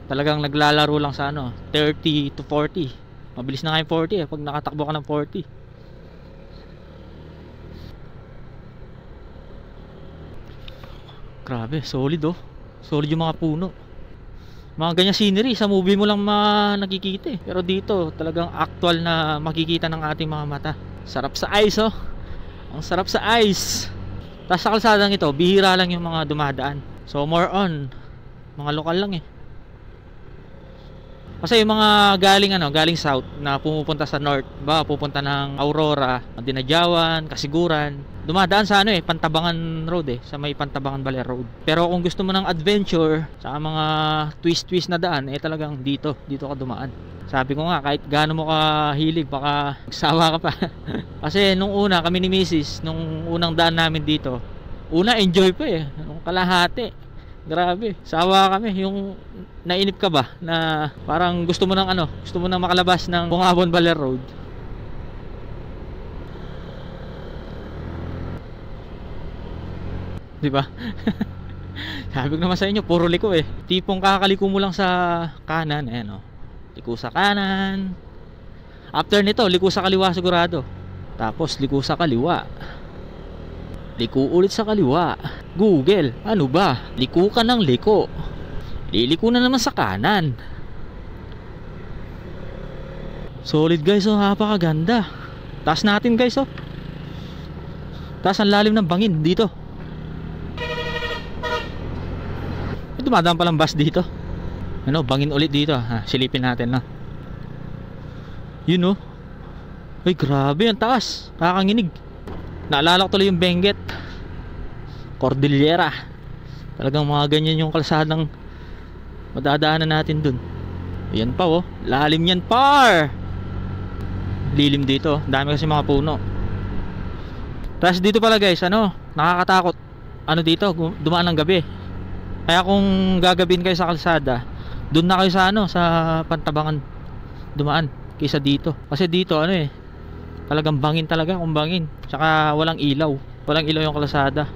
Talagang naglalaro lang sa 30 to 40. Mabilis na nga yung 40 pag nakatakbo ka ng 40. Grabe, solid oh. Solid yung mga puno. Mga ganyan scenery sa movie mo lang nakikita eh. Pero dito talagang actual na makikita ng ating mga mata. Sarap sa ice oh. Ang sarap sa ice. Tapos sa kalsadang ito, bihira lang yung mga dumadaan. So more on mga lokal lang eh. Kasi yung mga galing south na pumupunta sa north, ba pupunta ng Aurora, Dinadyawan, Kasiguran, dumadaan sa Pantabangan Road sa may Pantabangan Baler Road. Pero kung gusto mo ng adventure sa mga twist na daan, talagang dito ka dumaan. Sabi ko nga, kahit gaano mo ka hilig, baka magsawa ka pa. Kasi nung una kami ni Mrs., nung unang daan namin dito, enjoy pa nung kalahati. Grabe, sawa kami. Yung nainip ka ba na parang gusto mo nang makalabas ng Bungabon Baler Road. Di ba? Sabi ko naman sa inyo, puro liko Tipong kakaliko mo lang sa kanan, liko sa kanan. After nito, liko sa kaliwa sigurado. Tapos liko sa kaliwa. Liko ulit sa kaliwa. Google, ano ba? Liko ka ng liko. Liliko na naman sa kanan. Solid guys, napakaganda. Taas natin guys Taas ang lalim ng bangin dito. May dumadaan palang bus dito. Bangin ulit dito. Silipin natin na. Yun Ay grabe, ang taas. Nakakanginig. Naalala ko tuloy yung Benguet, Cordillera. Talagang mga ganyan yung kalsadang madadaanan natin dun. Ayan pa lalim yan par. Lilim dito, dami kasi mga puno. Tapos dito pala guys, nakakatakot. Dito, dumaan ng gabi. Kaya kung gagabin kayo sa kalsada, dun na kayo sa Pantabangan dumaan kaysa dito. Kasi dito talagang bangin talaga, kung bangin. Tsaka walang ilaw yung kalsada.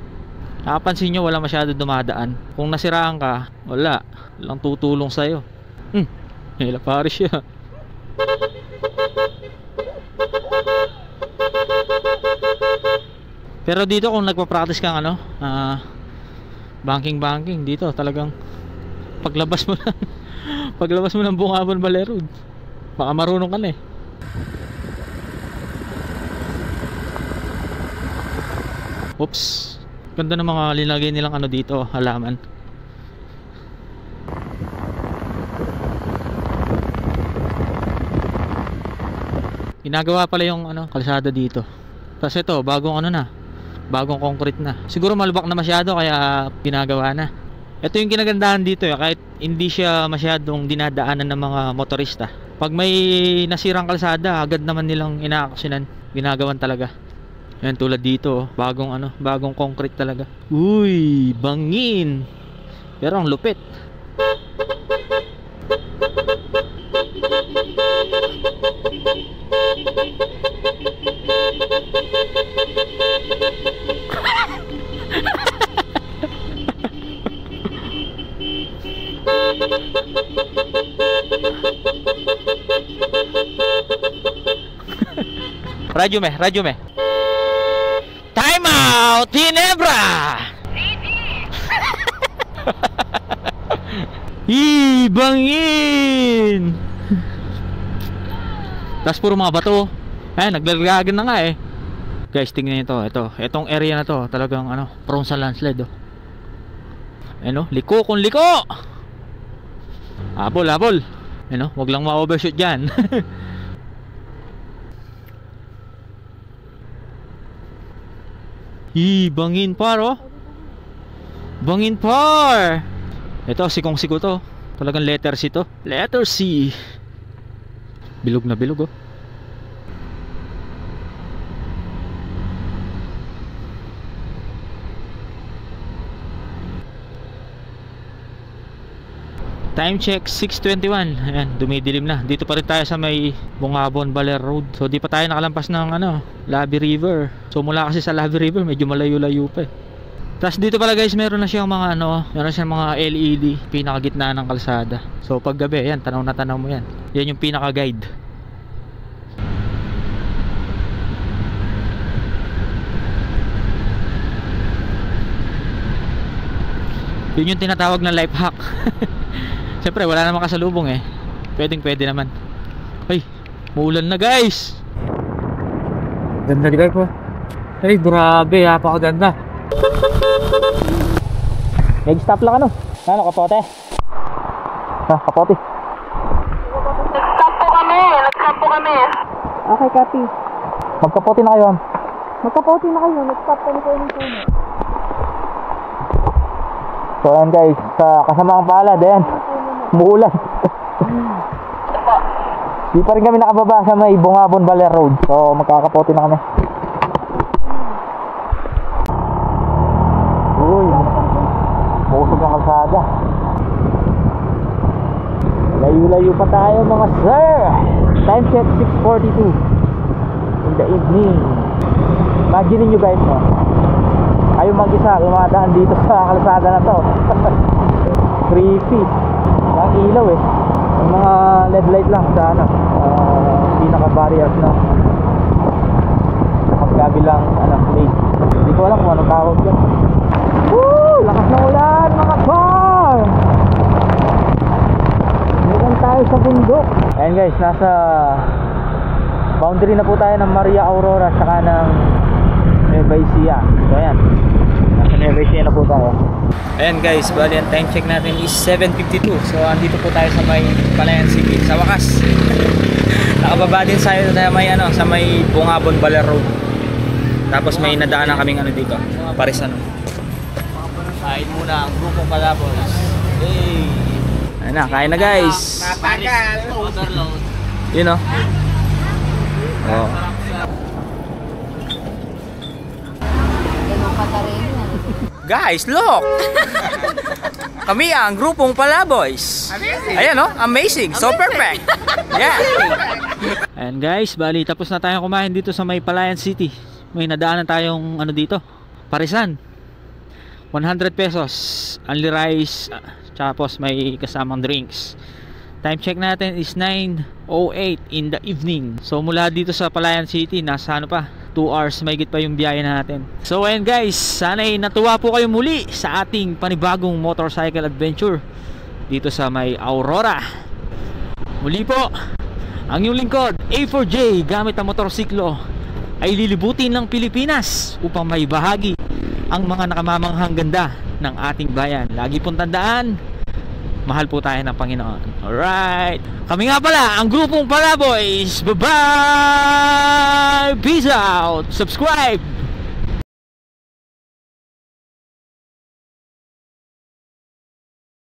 Nakapansin nyo, wala masyado dumadaan. Kung nasiraan ka, walang tutulong sa'yo. Hila pare siya. Pero dito kung nagpa-practice kang banking dito talagang paglabas mo ng Bungabon Baler Road, baka marunong ka na Oops. Ganda ng mga linagay nilang dito, halaman. Ginagawa pala yung kalsada dito. Tapos ito, bagong concrete na. Siguro malubak na masyado kaya ginagawa na. Ito yung kinagandahan dito kahit hindi siya masyadong dinadaanan ng mga motorista. Pag may nasirang kalsada, agad naman nilang inaaksyonan. Ginagawan talaga. Yan tulad dito, bagong concrete talaga. Uy, bangin. Pero ang lupit. Radyo me. Time out, Ginebra! Bangin! Tapos puro mga bato. Naglalagagan na nga eh. Guys, tingnan nyo ito. Itong area na to, talagang prone sa landslide. Liko kung liko! Habol. Wag lang ma-overshoot dyan. Bangin par, oh. Bangin par. Ito, sikong-siko to. Talagang letter C to. Letter C. Bilog na bilog, oh. Time check 6:21. Ayan, dumidilim na. Dito pa rin tayo sa may Bungabon Baler Road. So di pa tayo nakalampas ng Labi River. So mula kasi sa Labi River medyo malayo-layo pa eh. Tapos dito pala guys, meron na siyang mga meron siyang mga LED pinakagitna ng kalsada. So pag gabi, yan, tanaw na tanaw mo yan. Yan yung pinaka-guide. Yun yung tinatawag na life hack. Siyempre wala namang kasalubong eh. Pwede naman. Ay, muulan na guys. Ganda guys po. Ay, grabe, napakaganda. Nag-stop lang kapote? Kapote. Nag-stop po kami. Okay, copy. Magkapote na kayo. Nag-stop kami kayo ng puno. So ayan guys, sa kasamaang palad, ayan, umuulan. Di pa rin kami nakababa sa may Bungabon Baler Road. So magkakapote na kami. Uy, busog ang kalsada. Layo-layo pa tayo mga sir. Time check 6:42 in the evening. Imagine nyo guys, kayo mag-isa lumadaan dito sa kalsada na to. Creepy. Ang ilaw eh. Ang mga LED light lang sa pinaka-barriers na magkabilang lake. Hindi ko alam kung anong tawag yan. Woo! Lakas ng ulan mga car! Meron tayo sa bundok. Ayan guys, nasa boundary na po tayo ng Maria Aurora saka ng Nueva Ecija. So ayan, nasa Nueva Ecija na po tayo. Ayan guys, bali ang time check natin is 7:52. So andito po tayo sa may Palayan City. Sa wakas nakababa din sa may Bungabon Baler Road. Tapos may nadaanan kaming dito, Parisan. Kain muna ang grupong Palaboys. Hey! Ayun na, kain na guys. Overload. You know. Oh. Guys, look! Kami ang grupong Palaboys. Ayan amazing, so perfect. Yeah. And guys, bali tapos na tayong kumain dito sa may Palayan City. May nadaanan tayong dito, Parisan. 100 pesos, only rice, tapos may kasamang drinks. Time check natin is 9:08 in the evening. So mula dito sa Palayan City, nasa 2 hours mahigit pa yung biyahe natin. So ayan guys, sana'y natuwa po kayo muli sa ating panibagong motorcycle adventure dito sa may Aurora. Muli po, ang iyong lingkod, A4J, gamit ang motorsiklo ay lilibutin ng Pilipinas upang may bahagi ang mga nakamamanghang ganda ng ating bayan. Lagi pong tandaan, mahal po tayo ng Panginoon. Alright, kami nga pala ang grupong Palaboys. Bye bye, peace out, subscribe.